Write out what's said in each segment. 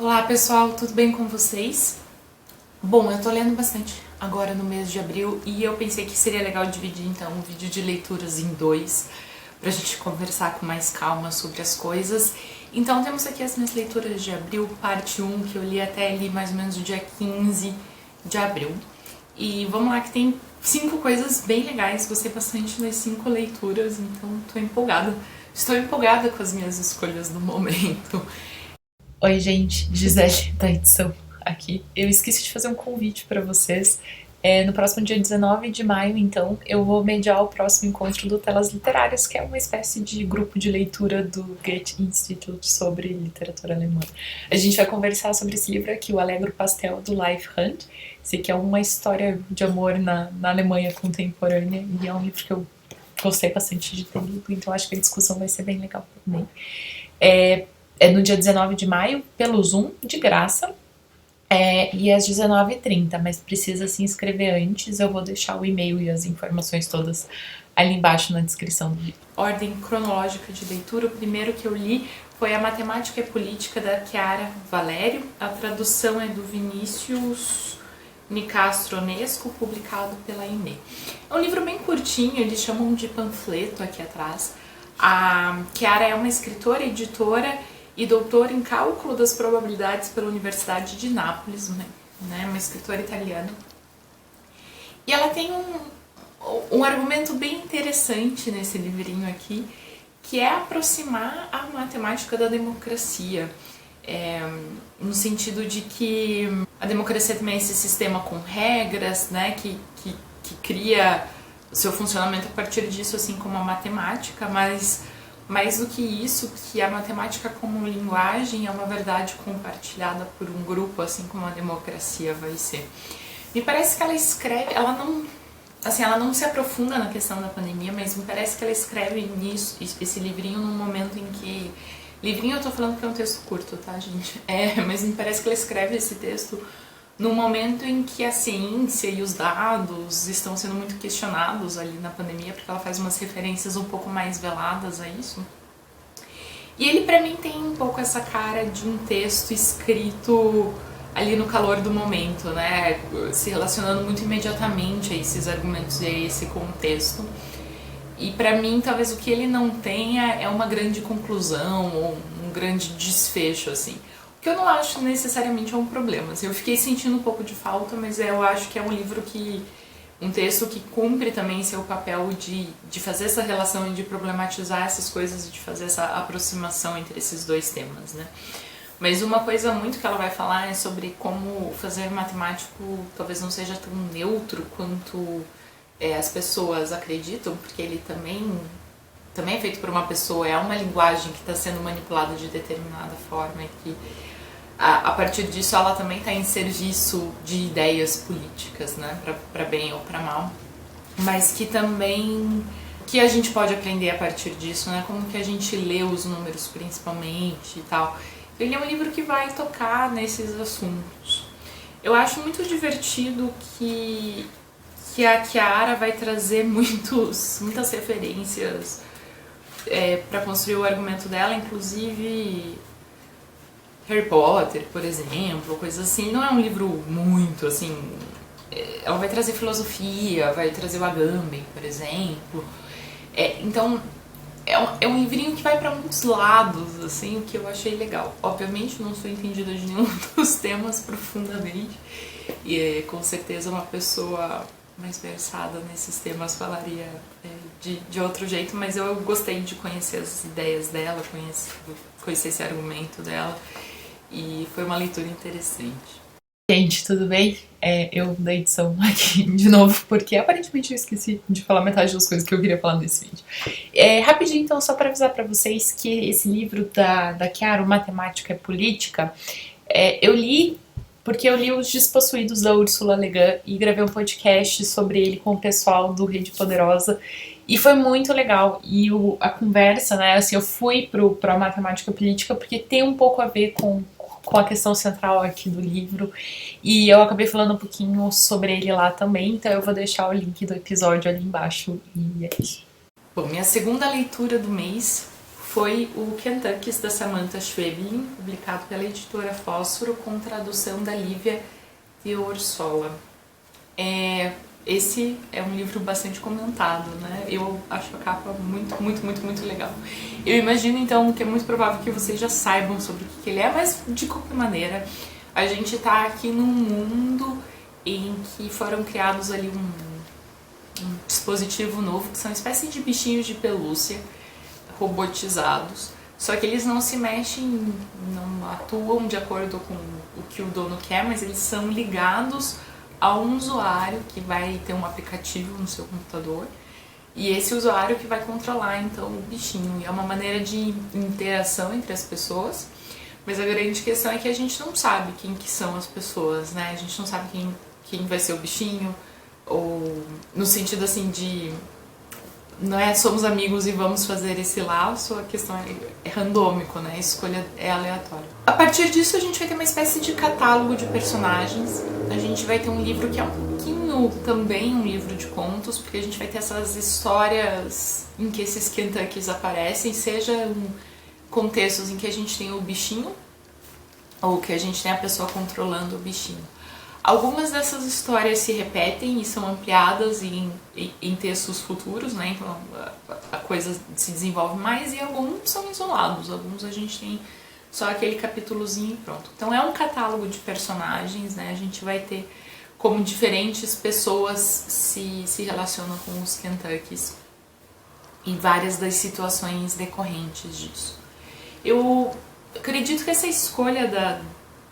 Olá pessoal, tudo bem com vocês? Bom, eu tô lendo bastante agora no mês de abril e eu pensei que seria legal dividir então um vídeo de leituras em dois pra gente conversar com mais calma sobre as coisas. Então temos aqui as minhas leituras de abril, parte 1, que eu li até ali mais ou menos o dia 15 de abril. E vamos lá que tem 5 coisas bem legais, gostei bastante das 5 leituras, então tô empolgada. Estou empolgada com as minhas escolhas do momento. Oi gente, Gisele da edição aqui. Eu esqueci de fazer um convite para vocês. No próximo dia 19 de maio, então, eu vou mediar o próximo encontro do Telas Literárias, que é uma espécie de grupo de leitura do Goethe Institute sobre literatura alemã. A gente vai conversar sobre esse livro aqui, O Alegro Pastel, do Leif Hand. Esse aqui é uma história de amor na Alemanha contemporânea e é um livro que eu gostei bastante de ter lido, então acho que a discussão vai ser bem legal também. É no dia 19 de maio, pelo Zoom, de graça, e às 19h30, mas precisa se inscrever antes. Eu vou deixar o e-mail e as informações todas ali embaixo na descrição do vídeo. Ordem cronológica de leitura, o primeiro que eu li foi A Matemática e Política, da Chiara Valério. A tradução é do Vinícius Nicastronesco, publicado pela INE. É um livro bem curtinho, eles chamam de panfleto aqui atrás. A Chiara é uma escritora, editora e doutora em cálculo das probabilidades pela Universidade de Nápoles, né? Uma escritora italiana. E ela tem um argumento bem interessante nesse livrinho aqui, que é aproximar a matemática da democracia, no sentido de que a democracia também é esse sistema com regras, né, que cria o seu funcionamento a partir disso, assim como a matemática, mas mais do que isso, que a matemática como linguagem é uma verdade compartilhada por um grupo, assim como a democracia vai ser. Me parece que ela escreve, ela não se aprofunda na questão da pandemia, mas me parece que ela escreve nisso, esse livrinho num momento em que... Livrinho eu tô falando que é um texto curto, tá, gente? Mas me parece que ela escreve esse texto num momento em que a ciência e os dados estão sendo muito questionados ali na pandemia, porque ela faz umas referências um pouco mais veladas a isso. E ele, pra mim, tem um pouco essa cara de um texto escrito ali no calor do momento, né? Se relacionando muito imediatamente a esses argumentos e a esse contexto. E pra mim, talvez o que ele não tenha é uma grande conclusão ou um grande desfecho, assim. O que eu não acho necessariamente é um problema. Eu fiquei sentindo um pouco de falta, mas eu acho que é um livro um texto que cumpre também seu papel de fazer essa relação e de problematizar essas coisas e de fazer essa aproximação entre esses dois temas, né? Mas uma coisa muito que ela vai falar é sobre como fazer matemático talvez não seja tão neutro quanto as pessoas acreditam, porque ele também é feito por uma pessoa, é uma linguagem que está sendo manipulada de determinada forma e que a partir disso ela também está em serviço de ideias políticas, né, para bem ou para mal, mas que também que a gente pode aprender a partir disso, né, como que a gente lê os números principalmente e tal. Ele é um livro que vai tocar nesses assuntos. Eu acho muito divertido que a Chiara vai trazer muitas referências para construir o argumento dela, inclusive Harry Potter, por exemplo, coisas assim. Não é um livro muito, assim... Ela vai trazer filosofia, vai trazer o Agamben, por exemplo. Então, é um livrinho que vai para muitos lados, assim, o que eu achei legal. Obviamente, não sou entendida de nenhum dos temas profundamente. E com certeza uma pessoa mais versada nesses temas falaria de outro jeito, mas eu gostei de conhecer as ideias dela, conhecer esse argumento dela, e foi uma leitura interessante. Gente, tudo bem? Eu da edição aqui de novo, porque aparentemente eu esqueci de falar metade das coisas que eu queria falar nesse vídeo. Rapidinho, então, só para avisar para vocês que esse livro da Chiara, Matemática e Política, eu li porque eu li Os Despossuídos, da Ursula Le Guin, e gravei um podcast sobre ele com o pessoal do Rede Poderosa, e foi muito legal. E a conversa, né, assim, eu fui pra Matemática Política porque tem um pouco a ver com a questão central aqui do livro, e eu acabei falando um pouquinho sobre ele lá também, então eu vou deixar o link do episódio ali embaixo, e é isso. Bom, minha segunda leitura do mês foi o Kentuckys, da Samantha Schweblin, publicado pela editora Fósforo, com tradução da Lívia de Orsola. Esse é um livro bastante comentado, né? Eu acho a capa muito legal. Eu imagino, então, que é muito provável que vocês já saibam sobre o que ele é, mas, de qualquer maneira, a gente tá aqui num mundo em que foram criados ali um dispositivo novo, que são espécies de bichinhos de pelúcia robotizados, só que eles não se mexem, não atuam de acordo com o que o dono quer, mas eles são ligados a um usuário que vai ter um aplicativo no seu computador, e esse usuário que vai controlar então o bichinho. E é uma maneira de interação entre as pessoas, mas a grande questão é que a gente não sabe quem que são as pessoas, né? A gente não sabe quem vai ser o bichinho, ou no sentido assim de não é somos amigos e vamos fazer esse laço, a questão é randômico, né? A escolha é aleatória. A partir disso a gente vai ter uma espécie de catálogo de personagens. A gente vai ter um livro que é um pouquinho também um livro de contos, porque a gente vai ter essas histórias em que esses Kentuckys aparecem, seja contextos em que a gente tem o bichinho ou que a gente tem a pessoa controlando o bichinho. Algumas dessas histórias se repetem e são ampliadas em textos futuros, né? Então a coisa se desenvolve mais, e alguns são isolados, alguns a gente tem só aquele capítulozinho e pronto. Então é um catálogo de personagens, né? A gente vai ter como diferentes pessoas se relacionam com os Kentuckys e várias das situações decorrentes disso. Eu acredito que essa escolha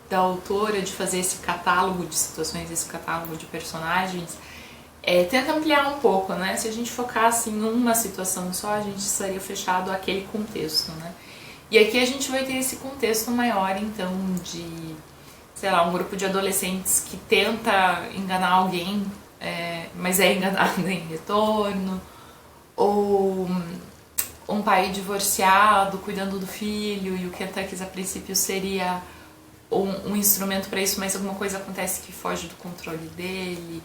da autora de fazer esse catálogo de situações, esse catálogo de personagens, tenta ampliar um pouco, né? Se a gente focasse em uma situação só, a gente estaria fechado àquele contexto, né? E aqui a gente vai ter esse contexto maior, então, de, sei lá, um grupo de adolescentes que tenta enganar alguém, mas é enganado em retorno, ou um pai divorciado cuidando do filho, e o Kentuckys a princípio seria um instrumento para isso, mas alguma coisa acontece que foge do controle dele,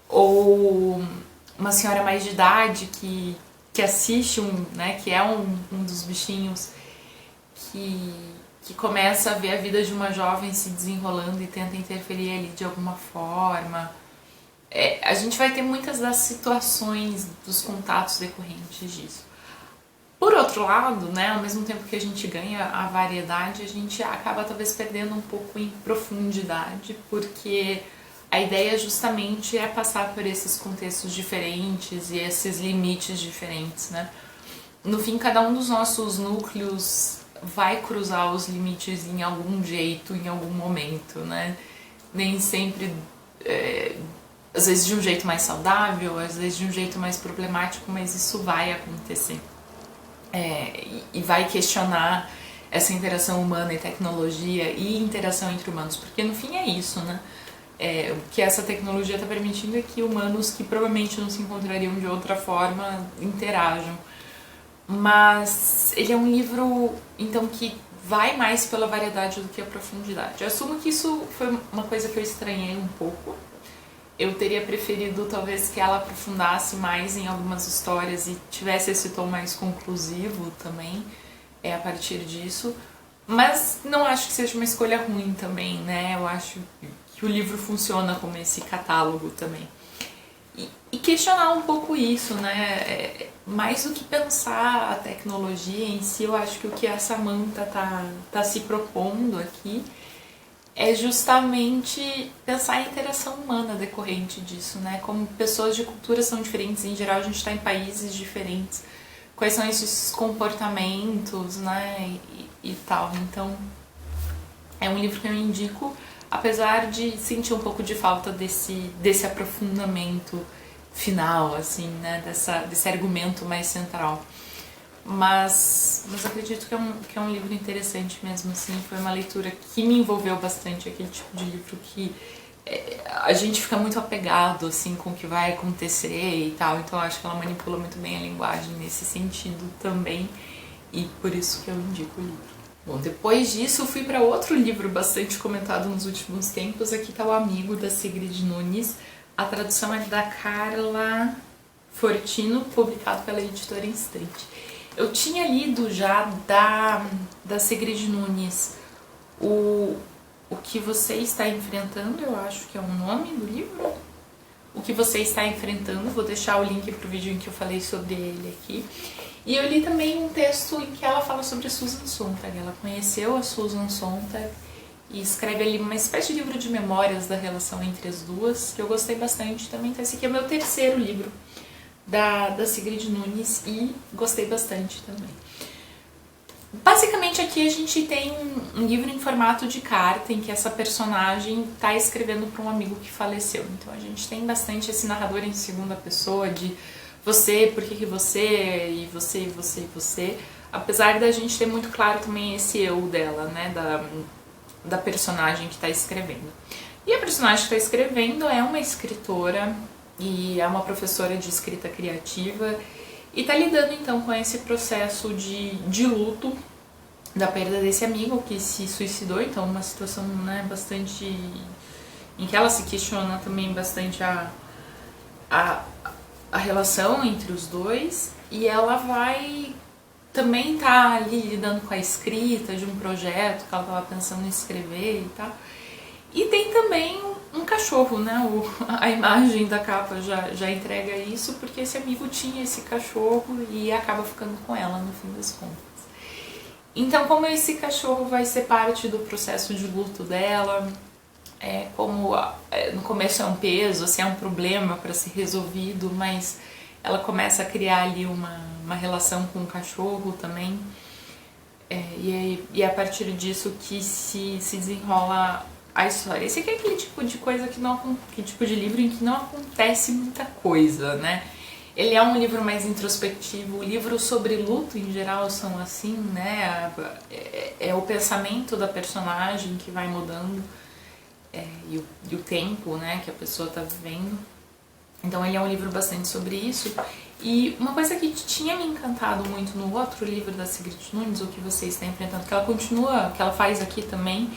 ou uma senhora mais de idade que assiste né, que é um dos bichinhos que começa a ver a vida de uma jovem se desenrolando e tenta interferir ali de alguma forma. A gente vai ter muitas das situações dos contatos decorrentes disso. Por outro lado, né, ao mesmo tempo que a gente ganha a variedade, a gente acaba talvez perdendo um pouco em profundidade, porque a ideia justamente é passar por esses contextos diferentes e esses limites diferentes, né? No fim, cada um dos nossos núcleos vai cruzar os limites em algum jeito, em algum momento, né? Nem sempre, às vezes de um jeito mais saudável, às vezes de um jeito mais problemático, mas isso vai acontecer. E vai questionar essa interação humana e tecnologia e interação entre humanos, porque no fim é isso, né? O que essa tecnologia está permitindo é que humanos que provavelmente não se encontrariam de outra forma interajam. Mas ele é um livro, então, que vai mais pela variedade do que a profundidade. Eu assumo que isso foi uma coisa que eu estranhei um pouco. Eu teria preferido, talvez, que ela aprofundasse mais em algumas histórias e tivesse esse tom mais conclusivo também, a partir disso. Mas não acho que seja uma escolha ruim também, né? Eu acho que o livro funciona como esse catálogo também. E questionar um pouco isso, né? Mais do que pensar a tecnologia em si, eu acho que o que a Samantha tá se propondo aqui é justamente pensar a interação humana decorrente disso, né? Como pessoas de culturas são diferentes, em geral a gente está em países diferentes, quais são esses comportamentos, né? E tal. Então, é um livro que eu indico, apesar de sentir um pouco de falta desse aprofundamento final, assim, né? Desse argumento mais central. Mas acredito que é um livro interessante mesmo, assim. Foi uma leitura que me envolveu bastante, aquele tipo de livro que a gente fica muito apegado, assim, com o que vai acontecer e tal. Então eu acho que ela manipula muito bem a linguagem nesse sentido também, e por isso que eu indico o livro. Bom, depois disso eu fui para outro livro bastante comentado nos últimos tempos. Aqui tá O Amigo, da Sigrid Nunes. A tradução é da Carla Fortino, publicado pela editora Instante. Eu tinha lido já da Sigrid Nunes o que você está enfrentando, eu acho que é o nome do livro. O que você está enfrentando, vou deixar o link pro vídeo em que eu falei sobre ele aqui. E eu li também um texto em que ela fala sobre a Susan Sontag. Ela conheceu a Susan Sontag e escreve ali uma espécie de livro de memórias da relação entre as duas, que eu gostei bastante também. Então esse aqui é o meu terceiro livro da Sigrid Nunes e gostei bastante também. Basicamente aqui a gente tem um livro em formato de carta em que essa personagem está escrevendo para um amigo que faleceu. Então a gente tem bastante esse narrador em segunda pessoa de você, por que você, e você, e você, e você. Apesar da gente ter muito claro também esse eu dela, né, da personagem que está escrevendo. E a personagem que está escrevendo é uma escritora e é uma professora de escrita criativa e tá lidando então com esse processo de luto da perda desse amigo que se suicidou, então uma situação, né, bastante em que ela se questiona também bastante a relação entre os dois, e ela vai também tá ali lidando com a escrita de um projeto que ela tava pensando em escrever e tal. E tem também um cachorro, né? A imagem da capa já entrega isso, porque esse amigo tinha esse cachorro e acaba ficando com ela no fim das contas. Então, como esse cachorro vai ser parte do processo de luto dela, como no começo é um peso, assim, é um problema para ser resolvido, mas ela começa a criar ali uma relação com o cachorro também. E é a partir disso que se desenrola a história. Esse aqui é aquele tipo de coisa que tipo de livro em que não acontece muita coisa, né? Ele é um livro mais introspectivo, livros sobre luto em geral são assim, né? É o pensamento da personagem que vai mudando e o tempo, né, que a pessoa tá vivendo. Então ele é um livro bastante sobre isso. E uma coisa que tinha me encantado muito no outro livro da Sigrid Nunes, O que você está enfrentando, que ela continua, que ela faz aqui também,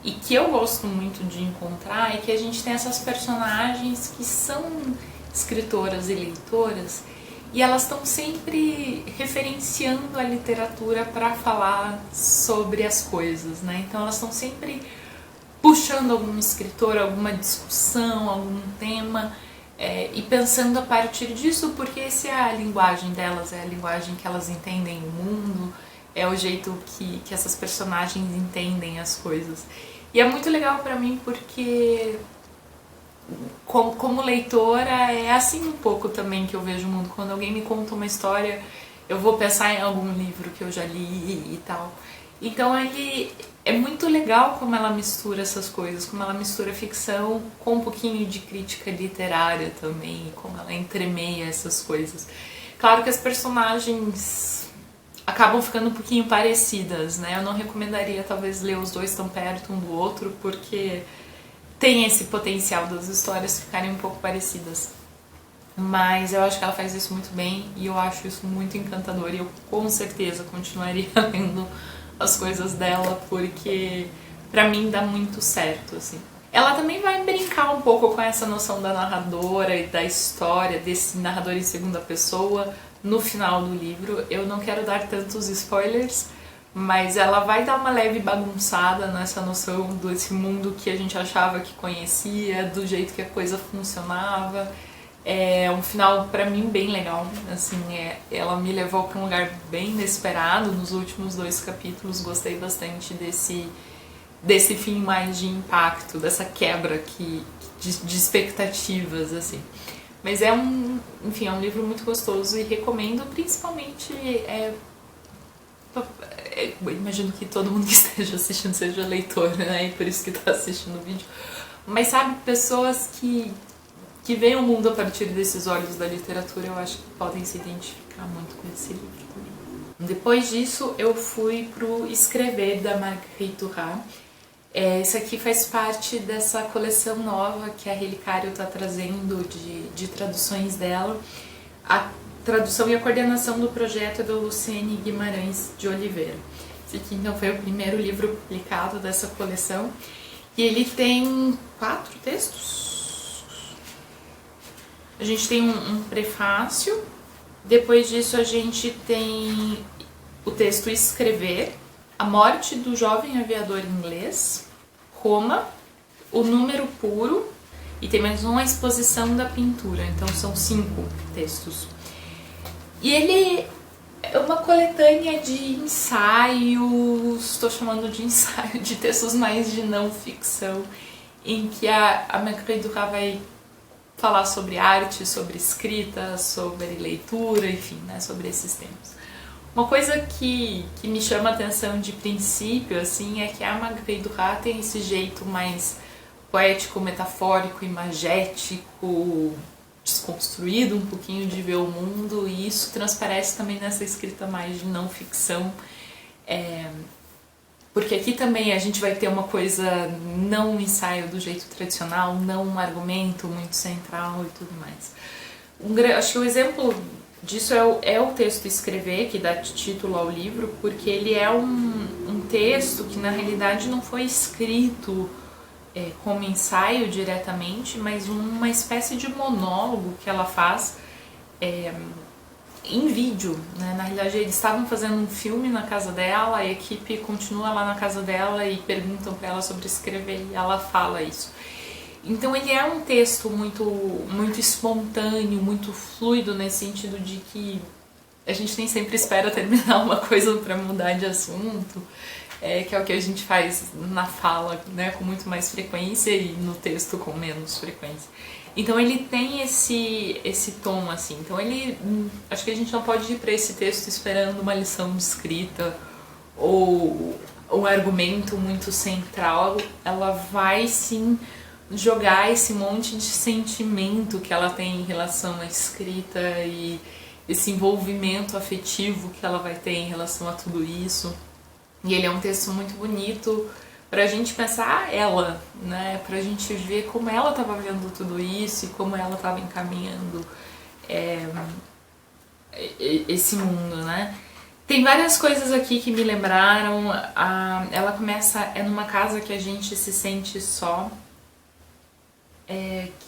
e que eu gosto muito de encontrar, é que a gente tem essas personagens que são escritoras e leitoras e elas estão sempre referenciando a literatura para falar sobre as coisas, né? Então elas estão sempre puxando algum escritor, alguma discussão, algum tema e pensando a partir disso, porque essa é a linguagem delas, é a linguagem que elas entendem o mundo, é o jeito que essas personagens entendem as coisas. E é muito legal pra mim porque como leitora é assim um pouco também que eu vejo o mundo. Quando alguém me conta uma história, eu vou pensar em algum livro que eu já li e tal. Então ele é muito legal como ela mistura essas coisas, como ela mistura ficção com um pouquinho de crítica literária também, como ela entremeia essas coisas. Claro que as personagens acabam ficando um pouquinho parecidas, né? Eu não recomendaria talvez ler os dois tão perto um do outro, porque tem esse potencial das histórias ficarem um pouco parecidas. Mas eu acho que ela faz isso muito bem e eu acho isso muito encantador e eu com certeza continuaria lendo as coisas dela, porque pra mim dá muito certo, assim. Ela também vai brincar um pouco com essa noção da narradora e da história, desse narrador em segunda pessoa no final do livro. Eu não quero dar tantos spoilers, mas ela vai dar uma leve bagunçada nessa noção desse mundo que a gente achava que conhecia, do jeito que a coisa funcionava. É um final pra mim bem legal, assim, ela me levou pra um lugar bem inesperado nos últimos 2 capítulos, gostei bastante desse fim mais de impacto, dessa quebra de expectativas, assim. Mas enfim, é um livro muito gostoso e recomendo, principalmente, eu imagino que todo mundo que esteja assistindo seja leitor, né, e por isso que tá assistindo o vídeo, mas sabe, pessoas que veem o mundo a partir desses olhos da literatura, eu acho que podem se identificar muito com esse livro também. Depois disso, eu fui pro Escrever, da Marguerite Duras. Esse aqui faz parte dessa coleção nova que a Relicário está trazendo de traduções dela. A tradução e a coordenação do projeto é do Luciene Guimarães de Oliveira. Esse aqui, então, foi o primeiro livro publicado dessa coleção. E ele tem 4 textos. A gente tem um prefácio Depois disso a gente tem o texto Escrever, A Morte do Jovem Aviador Inglês, Roma, O Número Puro, e tem mais uma Exposição da Pintura, então são 5 textos. E ele é uma coletânea de ensaios, estou chamando de ensaio, de textos mais de não ficção, em que a Marguerite Duras vai falar sobre arte, sobre escrita, sobre leitura, enfim, né, sobre esses temas. Uma coisa que me chama a atenção de princípio, assim, é que a Marguerite Duras tem esse jeito mais poético, metafórico, imagético, desconstruído um pouquinho de ver o mundo, e isso transparece também nessa escrita mais de não ficção, porque aqui também a gente vai ter uma coisa, não um ensaio do jeito tradicional, não um argumento muito central e tudo mais. Acho que o exemplo disso é o texto Escrever, que dá título ao livro, porque ele é um texto que na realidade não foi escrito como ensaio diretamente, mas uma espécie de monólogo que ela faz em vídeo, né? Na realidade eles estavam fazendo um filme na casa dela, a equipe continua lá na casa dela e perguntam para ela sobre escrever e ela fala isso. Então ele é um texto muito espontâneo, muito fluido, nesse sentido de que a gente nem sempre espera terminar uma coisa para mudar de assunto, que é o que a gente faz na fala, né, com muito mais frequência, e no texto com menos frequência. Então ele tem esse tom, assim. Então acho que a gente não pode ir para esse texto esperando uma lição de escrita ou um argumento muito central. Ela vai sim jogar esse monte de sentimento que ela tem em relação à escrita e esse envolvimento afetivo que ela vai ter em relação a tudo isso. E ele é um texto muito bonito pra gente pensar ela, né? Pra gente ver como ela estava vendo tudo isso e como ela estava encaminhando esse mundo, né? Tem várias coisas aqui que me lembraram. Ela começa, numa casa que a gente se sente só,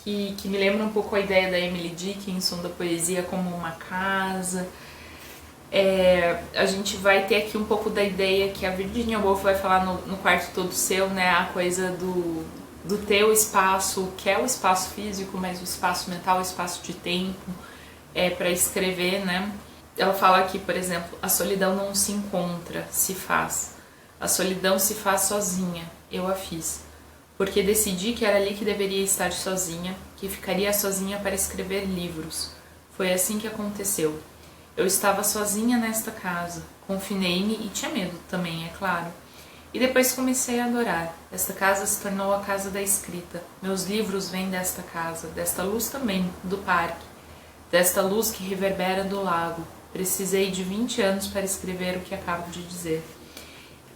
que me lembra um pouco a ideia da Emily Dickinson, da poesia como uma casa. A gente vai ter aqui um pouco da ideia que a Virginia Woolf vai falar no Quarto Todo Seu, né? A coisa do teu espaço, que é o espaço físico, mas o espaço mental, o espaço de tempo, para escrever, né? Ela fala aqui, por exemplo, a solidão não se encontra, se faz. A solidão se faz sozinha, eu a fiz. Porque decidi que era ali que deveria estar sozinha, que ficaria sozinha para escrever livros. Foi assim que aconteceu. Eu estava sozinha nesta casa, confinei-me e tinha medo também, é claro. E depois comecei a adorar. Esta casa se tornou a casa da escrita. Meus livros vêm desta casa, desta luz também, do parque, desta luz que reverbera do lago. Precisei de 20 anos para escrever o que acabo de dizer.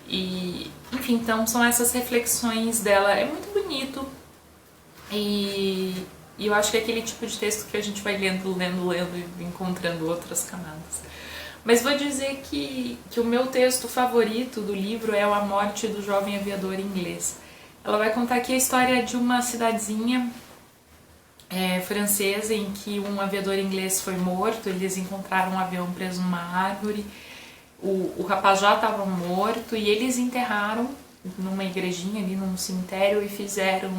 E, enfim, então são essas reflexões dela. É muito bonito. E eu acho que é aquele tipo de texto que a gente vai lendo e encontrando outras camadas. Mas vou dizer que o meu texto favorito do livro é A Morte do Jovem Aviador Inglês. Ela vai contar aqui a história de uma cidadezinha francesa em que um aviador inglês foi morto. Eles encontraram um avião preso numa árvore. O rapaz já estava morto e eles enterraram numa igrejinha ali, num cemitério, e fizeram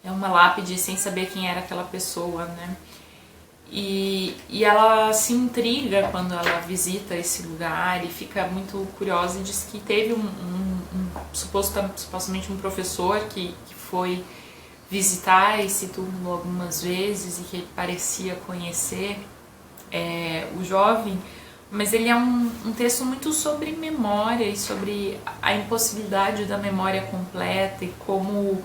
uma lápide sem saber quem era aquela pessoa, né? E ela se intriga quando ela visita esse lugar e fica muito curiosa, e diz que teve supostamente um professor que foi visitar esse túmulo algumas vezes e que parecia conhecer o jovem, mas ele é um texto muito sobre memória e sobre a impossibilidade da memória completa e como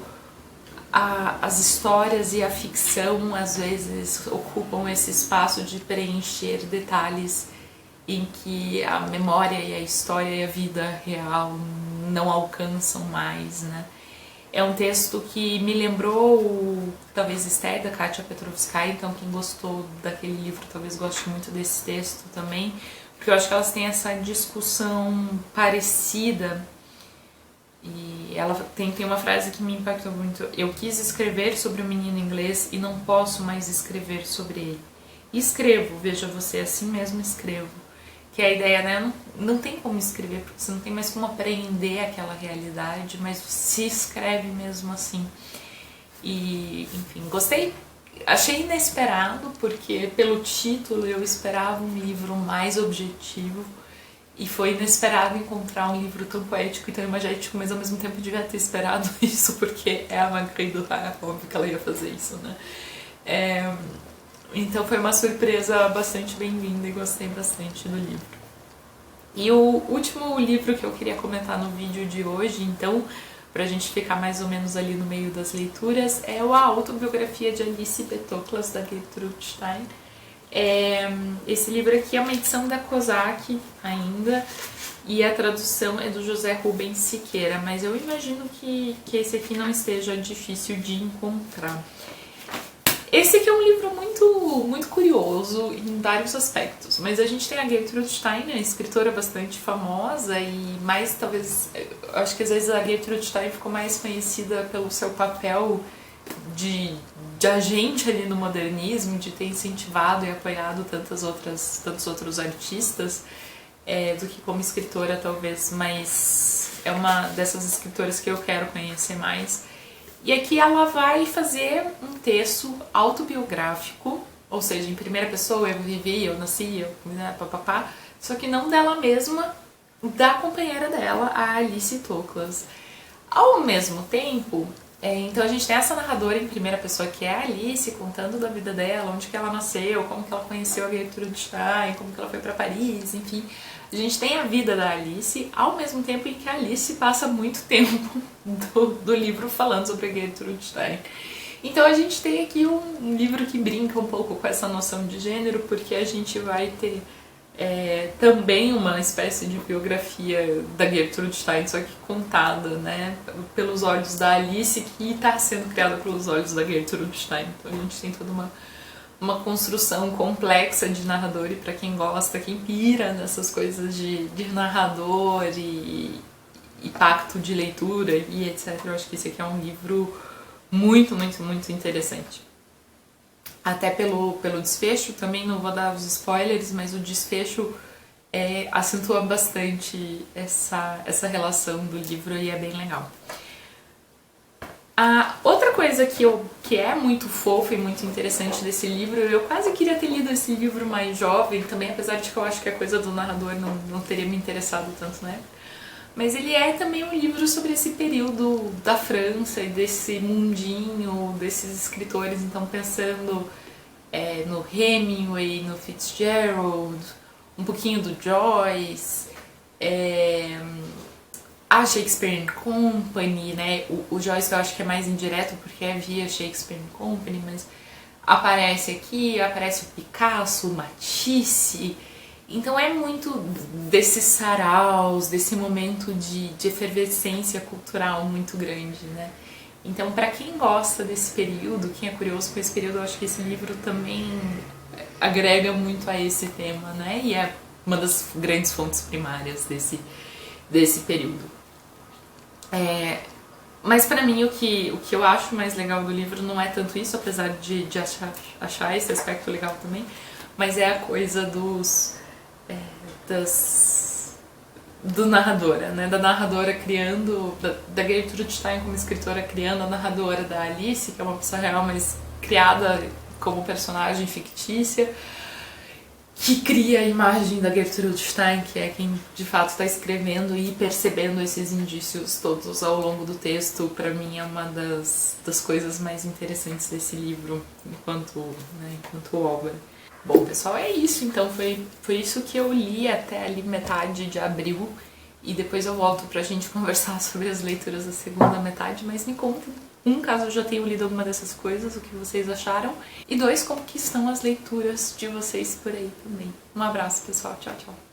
as histórias e a ficção às vezes ocupam esse espaço de preencher detalhes em que a memória e a história e a vida real não alcançam mais, né? É um texto que me lembrou talvez Esther, da Katia Petrovskaya, então quem gostou daquele livro talvez goste muito desse texto também, porque eu acho que elas têm essa discussão parecida. E ela tem uma frase que me impactou muito. Eu quis escrever sobre o menino inglês e não posso mais escrever sobre ele. escrevo, veja você, assim mesmo escrevo. Que é a ideia, né? Não tem como escrever, porque você não tem mais como aprender aquela realidade, mas se escreve mesmo assim. E, enfim, gostei. Achei inesperado, porque pelo título eu esperava um livro mais objetivo. E foi inesperado encontrar um livro tão poético e tão imagético, mas ao mesmo tempo devia ter esperado isso, porque é a Marguerite Duras, óbvio que ela ia fazer isso, né? Então foi uma surpresa bastante bem-vinda e gostei bastante do livro. E o último livro que eu queria comentar no vídeo de hoje, então, pra gente ficar mais ou menos ali no meio das leituras, é a autobiografia de Alice Betoklas, da Gertrude Stein. Esse livro aqui é uma edição da Kozak ainda, e a tradução é do José Rubens Siqueira, mas eu imagino que esse aqui não esteja difícil de encontrar. Esse aqui é um livro muito curioso em vários aspectos, mas a gente tem a Gertrude Stein, né, escritora bastante famosa, e mais talvez, acho que às vezes a Gertrude Stein ficou mais conhecida pelo seu papel de agente ali no modernismo, de ter incentivado e apoiado tantos outros artistas, do que como escritora talvez, mas é uma dessas escritoras que eu quero conhecer mais. E aqui ela vai fazer um texto autobiográfico, ou seja, em primeira pessoa, eu vivi, eu nasci, papapá, só que não dela mesma, da companheira dela, a Alice Toklas. Ao mesmo tempo, então a gente tem essa narradora em primeira pessoa, que é a Alice, contando da vida dela, onde que ela nasceu, como que ela conheceu a Gertrude Stein, como que ela foi para Paris, enfim. A gente tem a vida da Alice, ao mesmo tempo em que a Alice passa muito tempo do livro falando sobre a Gertrude Stein. Então a gente tem aqui um livro que brinca um pouco com essa noção de gênero, porque a gente vai ter também uma espécie de biografia da Gertrude Stein, só que contada, né, pelos olhos da Alice, que está sendo criada pelos olhos da Gertrude Stein. Então a gente tem toda uma construção complexa de narrador, e para quem gosta, quem pira nessas coisas de narrador e pacto de leitura e etc. Eu acho que esse aqui é um livro muito interessante. Até pelo desfecho, também não vou dar os spoilers, mas o desfecho acentua bastante essa relação do livro e é bem legal. A outra coisa que é muito fofa e muito interessante desse livro, eu quase queria ter lido esse livro mais jovem também, apesar de que eu acho que a coisa do narrador não teria me interessado tanto, né? Mas ele é também um livro sobre esse período da França e desse mundinho, desses escritores, então pensando no Hemingway, no Fitzgerald, um pouquinho do Joyce, a Shakespeare & Company, né? O Joyce eu acho que é mais indireto porque é via Shakespeare & Company, mas aparece aqui, aparece o Picasso, o Matisse. Então é muito desses saraus, desse momento de efervescência cultural muito grande, né? Então, para quem gosta desse período, quem é curioso com esse período, eu acho que esse livro também agrega muito a esse tema, né? E é uma das grandes fontes primárias desse período. Mas para mim o que eu acho mais legal do livro não é tanto isso, apesar de achar esse aspecto legal também, mas é a coisa do narradora, né? Da narradora criando, da Gertrude Stein como escritora criando a narradora da Alice, que é uma pessoa real, mas criada como personagem fictícia, que cria a imagem da Gertrude Stein, que é quem de fato está escrevendo e percebendo esses indícios todos ao longo do texto. Para mim é uma das coisas mais interessantes desse livro enquanto obra. Bom, pessoal, é isso. Então foi isso que eu li até ali metade de abril, e depois eu volto pra gente conversar sobre as leituras da segunda metade, mas me contem, caso eu já tenha lido alguma dessas coisas, o que vocês acharam, e 2, como que estão as leituras de vocês por aí também. Um abraço, pessoal. Tchau, tchau.